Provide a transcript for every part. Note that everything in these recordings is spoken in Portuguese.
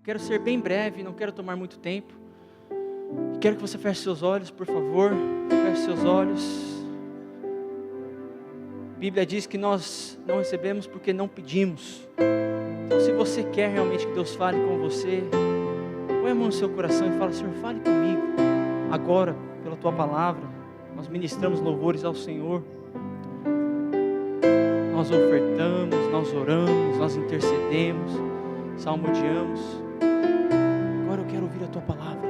quero ser bem breve, não quero tomar muito tempo. Quero que você feche seus olhos, por favor. Feche seus olhos. A Bíblia diz que nós não recebemos porque não pedimos. Então, se você quer realmente que Deus fale com você, põe a mão no seu coração e fala: Senhor, fale comigo agora, pela Tua palavra. Nós ministramos louvores ao Senhor, nós ofertamos, nós oramos, nós intercedemos, salmodiamos. Agora eu quero ouvir a Tua palavra.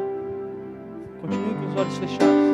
Continue com os olhos fechados.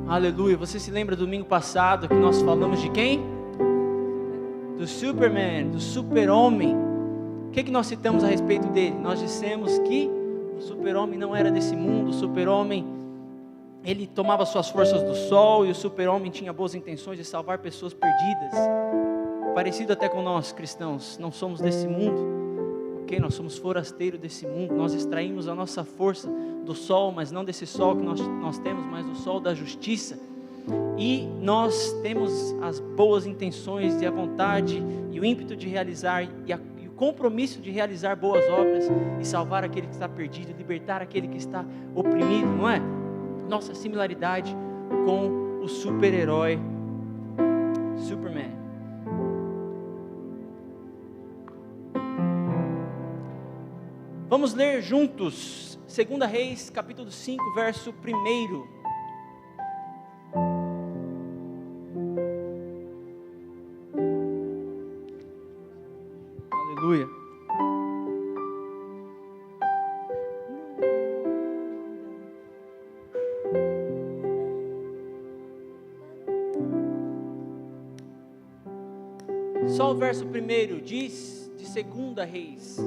Aleluia. Você se lembra do domingo passado que nós falamos de quem? Do Superman, do super-homem. O que nós citamos a respeito dele? Nós dissemos que o super-homem não era desse mundo. O super-homem, ele tomava suas forças do sol, e o super-homem tinha boas intenções de salvar pessoas perdidas. Parecido até com nós cristãos, não somos desse mundo. Nós somos forasteiros desse mundo. Nós extraímos a nossa força do sol, mas não desse sol que nós temos, mas do sol da justiça. E nós temos as boas intenções e a vontade e o ímpeto de realizar e o compromisso de realizar boas obras e salvar aquele que está perdido, libertar aquele que está oprimido, não é? Nossa similaridade com o super-herói Superman. Vamos ler juntos 2 Reis, capítulo 5, verso 1. Aleluia. Só o verso 1 diz, de 2 Reis: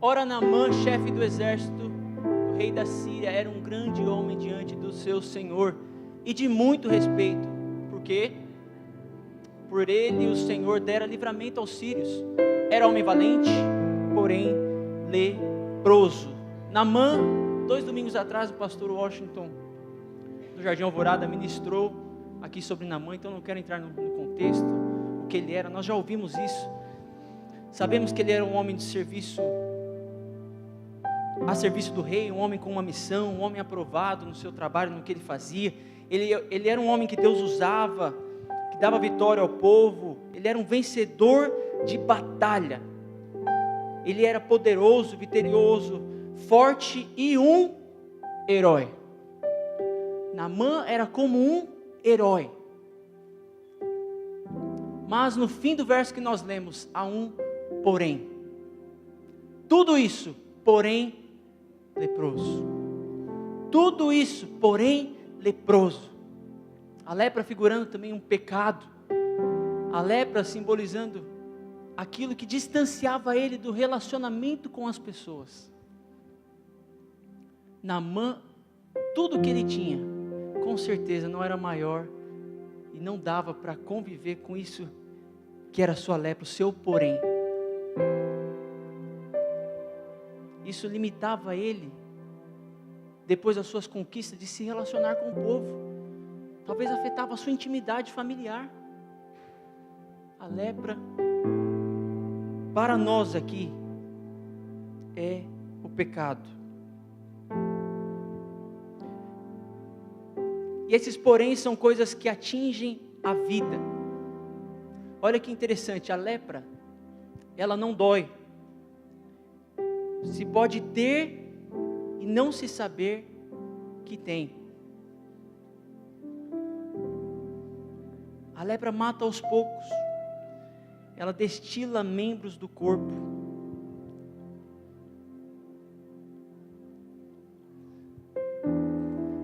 Ora, Naamã, chefe do exército do rei da Síria, era um grande homem diante do seu senhor e de muito respeito, porque por ele o Senhor dera livramento aos sírios. Era homem valente, porém leproso. Naamã, 2 domingos atrás, o pastor Washington do Jardim Alvorada ministrou aqui sobre Naamã, então não quero entrar no contexto, o que ele era. Nós já ouvimos isso. Sabemos que ele era um homem de serviço, a serviço do rei, um homem com uma missão, um homem aprovado no seu trabalho, no que ele fazia. Ele era um homem que Deus usava, que dava vitória ao povo. Ele era um vencedor de batalha. Ele era poderoso, vitorioso, forte e um herói. Naamã era como um herói. Mas no fim do verso que nós lemos, há um porém. Tudo isso, porém, leproso. Tudo isso, porém, leproso. A lepra figurando também um pecado. A lepra simbolizando aquilo que distanciava ele do relacionamento com as pessoas. Naamã, tudo que ele tinha, com certeza não era maior e não dava para conviver com isso que era a sua lepra, o seu porém. Isso limitava ele, depois das suas conquistas, de se relacionar com o povo. Talvez afetava a sua intimidade familiar. A lepra, para nós aqui, é o pecado. E esses porém são coisas que atingem a vida. Olha que interessante, a lepra, ela não dói. Se pode ter e não se saber que tem. A lepra mata aos poucos. Ela destila membros do corpo.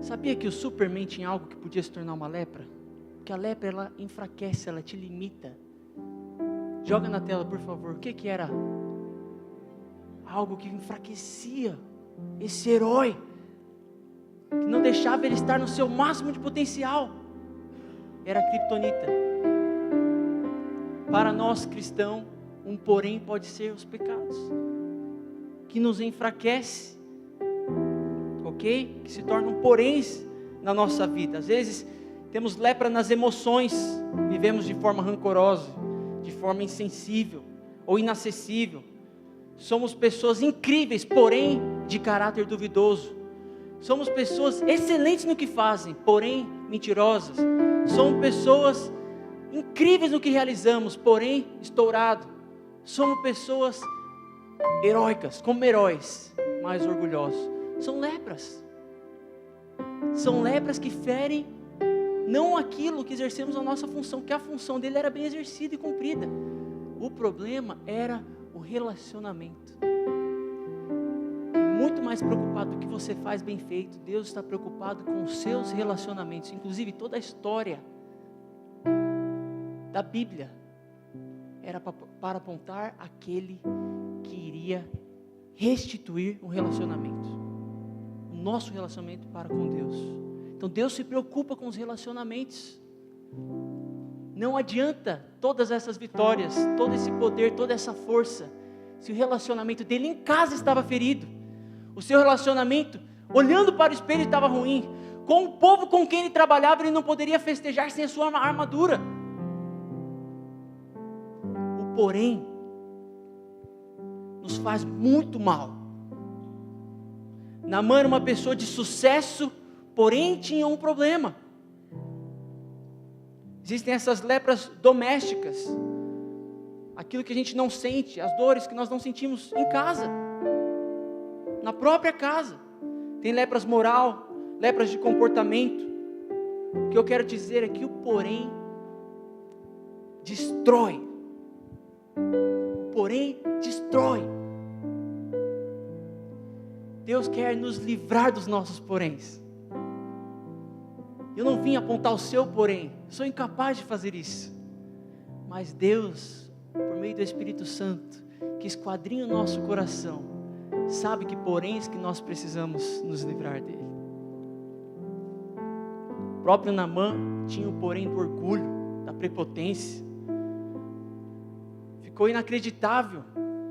Sabia que o Superman tinha algo que podia se tornar uma lepra? Porque a lepra, ela enfraquece, ela te limita. Joga na tela, por favor. O que era? Algo que enfraquecia esse herói, que não deixava ele estar no seu máximo de potencial. Era a criptonita. Para nós cristãos, um porém pode ser os pecados, que nos enfraquece, ok? Que se tornam poréns na nossa vida. Às vezes temos lepra nas emoções, vivemos de forma rancorosa, de forma insensível ou inacessível. Somos pessoas incríveis, porém de caráter duvidoso. Somos pessoas excelentes no que fazem, porém mentirosas. Somos pessoas incríveis no que realizamos, porém estourado. Somos pessoas heróicas, como heróis, mas orgulhosos. São lepras. São lepras que ferem não aquilo que exercemos a nossa função, que a função dele era bem exercida e cumprida. O problema era o relacionamento. Muito mais preocupado do que você faz bem feito, Deus está preocupado com os seus relacionamentos. Inclusive toda a história da Bíblia era para apontar aquele que iria restituir um relacionamento, o nosso relacionamento para com Deus. Então Deus se preocupa com os relacionamentos. Não adianta todas essas vitórias, todo esse poder, toda essa força, se o relacionamento dele em casa estava ferido, o seu relacionamento, olhando para o espelho, estava ruim. Com o povo com quem ele trabalhava, ele não poderia festejar sem a sua armadura. O porém nos faz muito mal. Naamã era uma pessoa de sucesso, porém tinha um problema. Existem essas lepras domésticas, aquilo que a gente não sente, as dores que nós não sentimos em casa, na própria casa. Tem lepras moral, lepras de comportamento. O que eu quero dizer é que o porém destrói. O porém destrói. Deus quer nos livrar dos nossos poréns. Eu não vim apontar o seu porém, sou incapaz de fazer isso. Mas Deus, por meio do Espírito Santo, que esquadrinha o nosso coração, sabe que poréns que nós precisamos nos livrar dele. O próprio Naamã tinha o porém do orgulho, da prepotência. Ficou inacreditável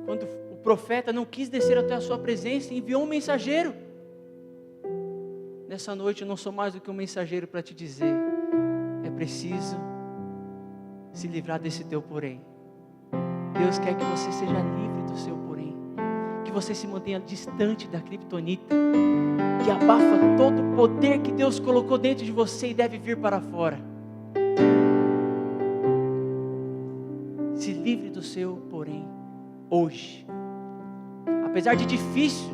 quando o profeta não quis descer até a sua presença e enviou um mensageiro. Nessa noite eu não sou mais do que um mensageiro para te dizer: é preciso se livrar desse teu porém. Deus quer que você seja livre do seu porém, que você se mantenha distante da criptonita, que abafa todo o poder que Deus colocou dentro de você e deve vir para fora. Se livre do seu porém hoje. Apesar de difícil,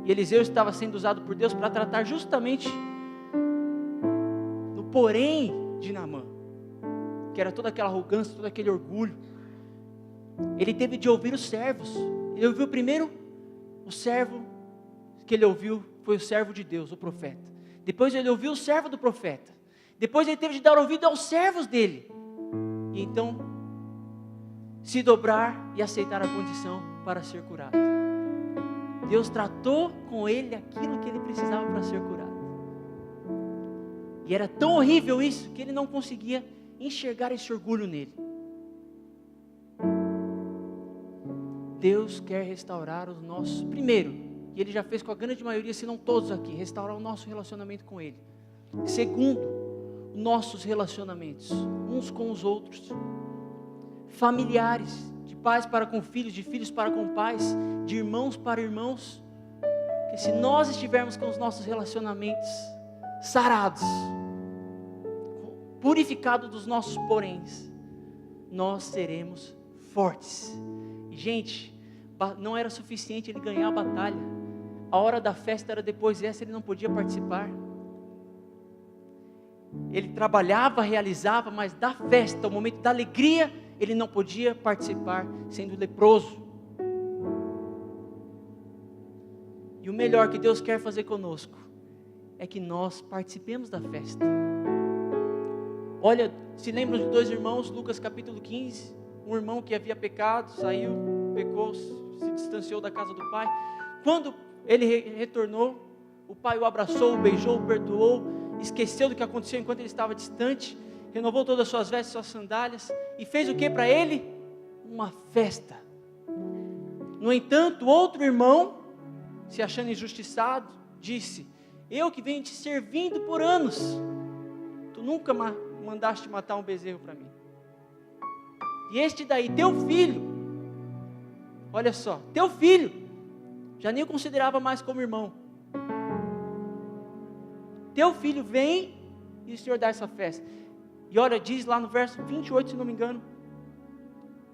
e Eliseu estava sendo usado por Deus para tratar justamente no porém de Naamã, que era toda aquela arrogância, todo aquele orgulho. ele teve de ouvir os servos. Ele ouviu primeiro o servo que ele ouviu, foi o servo de Deus, o profeta. Depois ele ouviu o servo do profeta. Depois ele teve de dar ouvido aos servos dele. E então, se dobrar e aceitar a condição para ser curado. Deus tratou com ele aquilo que ele precisava para ser curado. E era tão horrível isso, que ele não conseguia enxergar esse orgulho nele. Deus quer restaurar os nossos, primeiro, e Ele já fez com a grande maioria, se não todos aqui, restaurar o nosso relacionamento com Ele. Segundo, nossos relacionamentos, uns com os outros, familiares, de pais para com filhos, de filhos para com pais, de irmãos para irmãos, que se nós estivermos com os nossos relacionamentos sarados, purificados dos nossos poréns, nós seremos fortes. E gente, não era suficiente ele ganhar a batalha, a hora da festa era depois dessa, ele não podia participar. Ele trabalhava, realizava, mas da festa, o momento da alegria, ele não podia participar, sendo leproso. E o melhor que Deus quer fazer conosco, é que nós participemos da festa. Olha, se lembram de dois irmãos, Lucas capítulo 15, um irmão que havia pecado, saiu, pecou, se distanciou da casa do pai. Quando ele retornou, o pai o abraçou, o beijou, o perdoou, esqueceu do que aconteceu enquanto ele estava distante, renovou todas as suas vestes, suas sandálias, e fez o que para ele? Uma festa. No entanto, outro irmão, se achando injustiçado, disse: eu que venho te servindo por anos, tu nunca mandaste matar um bezerro para mim. E este daí, teu filho, olha só, teu filho, já nem o considerava mais como irmão. Teu filho vem e o Senhor dá essa festa. E olha, diz lá no verso 28, se não me engano,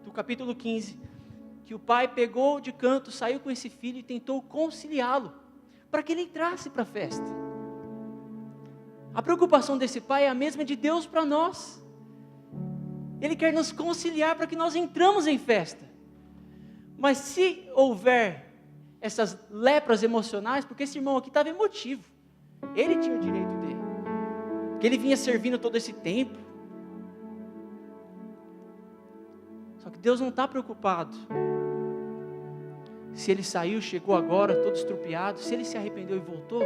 do capítulo 15, que o pai pegou de canto, saiu com esse filho e tentou conciliá-lo, para que ele entrasse para a festa. A preocupação desse pai é a mesma de Deus para nós. Ele quer nos conciliar para que nós entramos em festa. Mas se houver essas lepras emocionais, porque esse irmão aqui estava emotivo, ele tinha o direito dele, porque ele vinha servindo todo esse tempo. Só que Deus não está preocupado se ele saiu, chegou agora todo estrupiado. Se ele se arrependeu e voltou,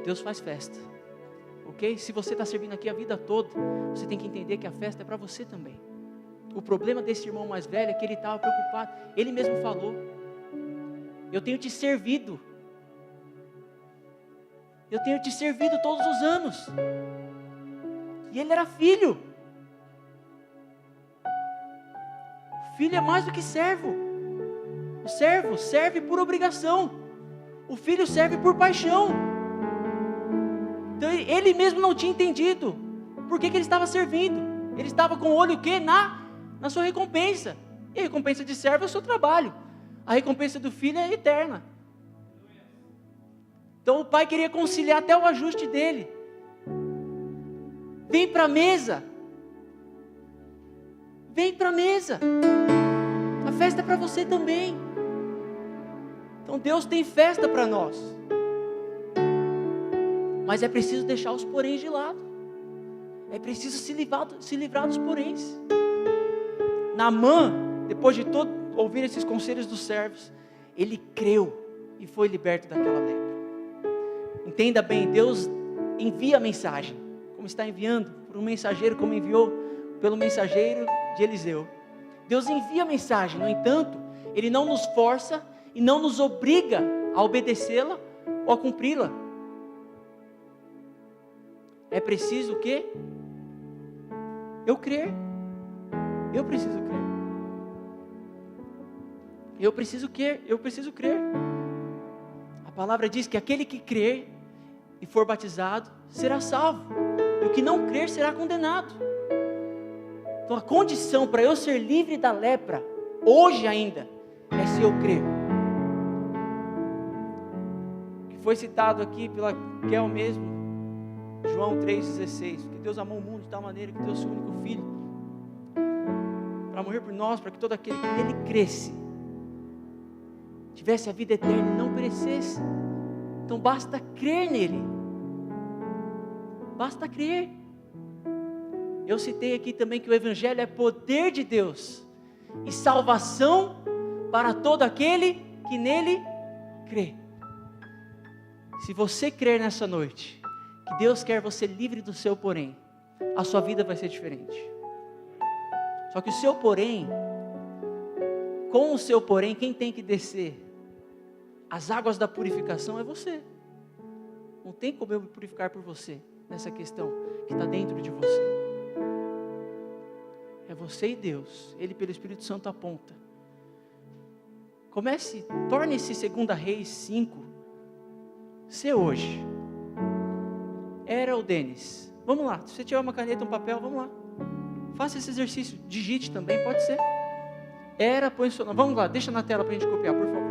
Deus faz festa, ok? Se você está servindo aqui a vida toda, você tem que entender que a festa é para você também. O problema desse irmão mais velho é que ele estava preocupado. Ele mesmo falou: eu tenho te servido, eu tenho te servido todos os anos. E ele era filho. O filho é mais do que servo. O servo serve por obrigação, o filho serve por paixão. Então ele mesmo não tinha entendido por que ele estava servindo. Ele estava com o olho o quê? Na sua recompensa. E a recompensa de servo é o seu trabalho. A recompensa do filho é eterna. Então o pai queria conciliar até o ajuste dele. Vem para a mesa. Vem para a mesa. A festa é para você também. Então Deus tem festa para nós. Mas é preciso deixar os poréns de lado. É preciso se livrar dos poréns. Naamã, depois de todo ouvir esses conselhos dos servos, ele creu e foi liberto daquela lepra. Entenda bem, Deus envia a mensagem, como está enviando por um mensageiro, como enviou pelo mensageiro de Eliseu. Deus envia a mensagem, no entanto, Ele não nos força e não nos obriga a obedecê-la ou a cumpri-la. É preciso o quê? Eu crer. Eu preciso crer. Eu preciso crer. A palavra diz que aquele que crer e for batizado será salvo, e o que não crer será condenado. Então a condição para eu ser livre da lepra, hoje ainda, é se eu crer. Que foi citado aqui pela Kel mesmo, João 3,16, que Deus amou o mundo de tal maneira que deu seu único filho, para morrer por nós, para que todo aquele que nele cresce tivesse a vida eterna e não perecesse. Então basta crer nele, basta crer. Eu citei aqui também que o Evangelho é poder de Deus e salvação para todo aquele que nele crê. Se você crer nessa noite que Deus quer você livre do seu porém, a sua vida vai ser diferente. Só que o seu porém, com o seu porém, quem tem que descer as águas da purificação é você. Não tem como eu me purificar por você nessa questão que está dentro de você. É você e Deus. Ele pelo Espírito Santo aponta. Torne-se 2 Reis 5 ser hoje. Era o Denis. Vamos lá, se você tiver uma caneta, um papel, vamos lá. Faça esse exercício, digite também, pode ser. Era, põe seu nome. Vamos lá, deixa na tela para a gente copiar, por favor.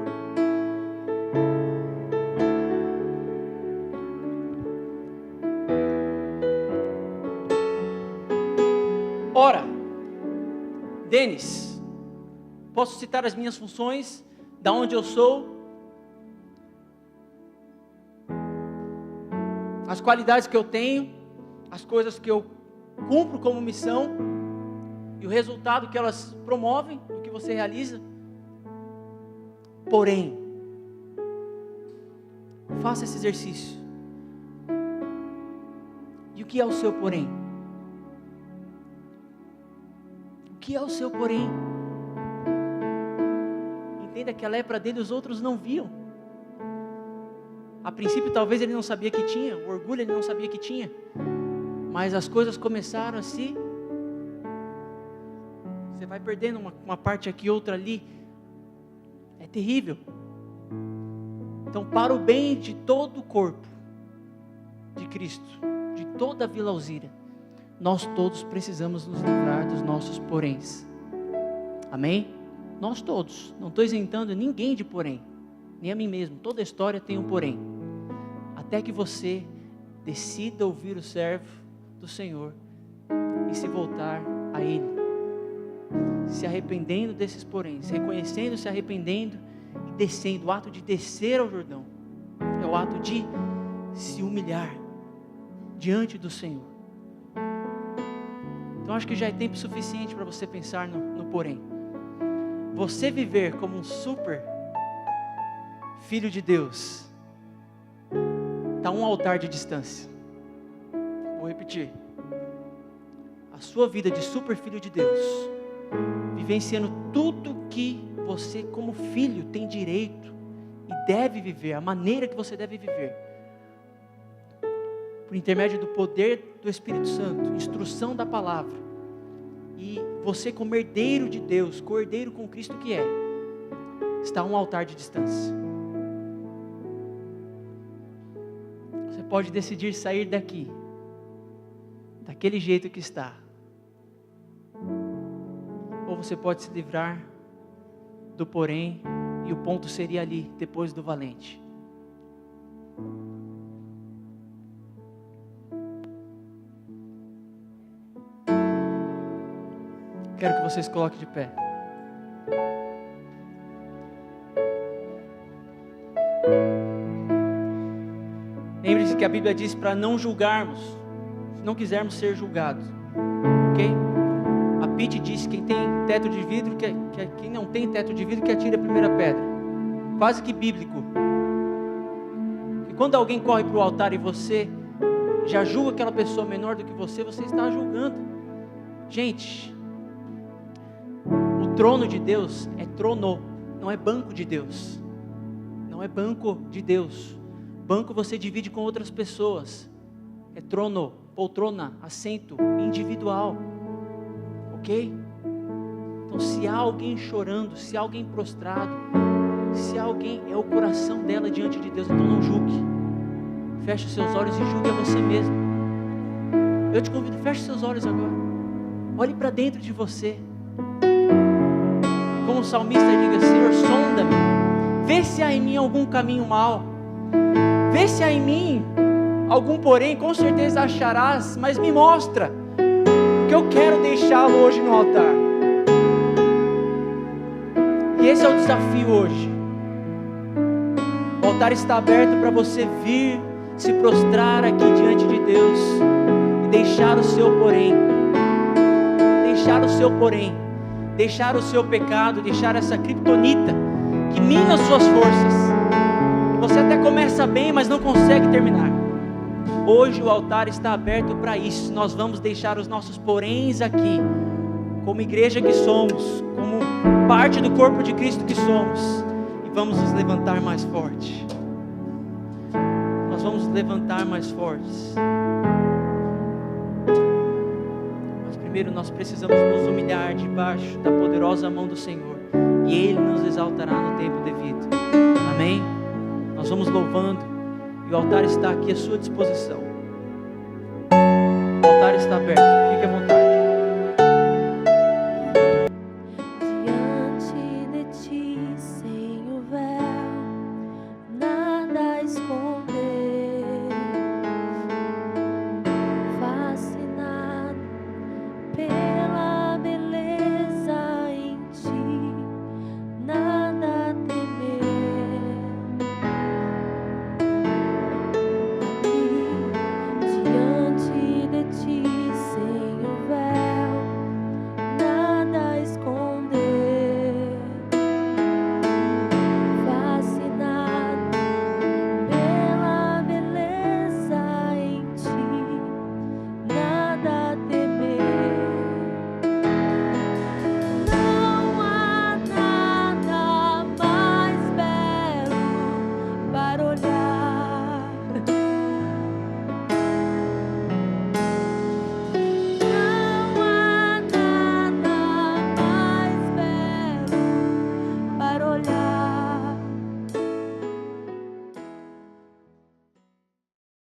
Ora, Denis, posso citar as minhas funções, da onde eu sou, as qualidades que eu tenho, as coisas que eu cumpro como missão e o resultado que elas promovem, do que você realiza. Porém, faça esse exercício. E o que é o seu porém? O que é o seu porém? Entenda que a lepra dele os outros não viam. A princípio talvez ele não sabia que tinha, o orgulho ele não sabia que tinha, mas as coisas começaram a se... Você vai perdendo uma parte aqui, outra ali, é terrível. Então, para o bem de todo o corpo de Cristo, de toda a Vila Alzira, nós todos precisamos nos livrar dos nossos poréns. Amém? Nós todos, não estou isentando ninguém de porém, nem a mim mesmo. Toda a história tem um porém, até que você decida ouvir o servo do Senhor e se voltar a Ele, se arrependendo desses poréns, reconhecendo, se arrependendo e descendo. O ato de descer ao Jordão é o ato de se humilhar diante do Senhor. Então acho que já é tempo suficiente para você pensar no porém. Você viver como um super filho de Deus está um altar de distância. Vou repetir. A sua vida de super filho de Deus, vivenciando tudo que você como filho tem direito e deve viver, a maneira que você deve viver, por intermédio do poder do Espírito Santo, instrução da palavra, e você como herdeiro de Deus, co-herdeiro com Cristo que é, está a um altar de distância. Você pode decidir sair daqui, daquele jeito que está, ou você pode se livrar do porém, e o ponto seria ali, depois do valente. Quero que vocês coloquem de pé. Lembre-se que a Bíblia diz para não julgarmos, se não quisermos ser julgados, ok? A Pete disse: quem tem teto de vidro, quem não tem teto de vidro, que atire a primeira pedra. Quase que bíblico. E quando alguém corre para o altar e você já julga aquela pessoa menor do que você está julgando. Gente, o trono de Deus é trono, não é banco de Deus. Não é banco de Deus. Banco você divide com outras pessoas. É trono, poltrona, assento individual. Ok? Então, se há alguém chorando, se há alguém prostrado, se há alguém, é o coração dela diante de Deus. Então não julgue. Feche os seus olhos e julgue a você mesmo. Eu te convido, feche seus olhos agora. Olhe para dentro de você. Como o salmista diga: Senhor, sonda-me, vê se há em mim algum caminho mau, vê se há em mim algum porém. Com certeza acharás, mas me mostra, porque eu quero deixá-lo hoje no altar. esse é o desafio hoje. O altar está aberto para você vir, se prostrar aqui diante de Deus e deixar o seu porém, deixar o seu pecado, deixar essa criptonita que mina as suas forças. Você até começa bem, mas não consegue terminar. Hoje o altar está aberto para isso. Nós vamos deixar os nossos poréns aqui, como igreja que somos, como parte do corpo de Cristo que somos, e vamos nos levantar mais forte. Nós vamos nos levantar mais fortes. Mas primeiro nós precisamos nos humilhar debaixo da poderosa mão do Senhor, e Ele nos exaltará no tempo devido. Amém? Nós vamos louvando, e o altar está aqui à sua disposição. O altar está aberto.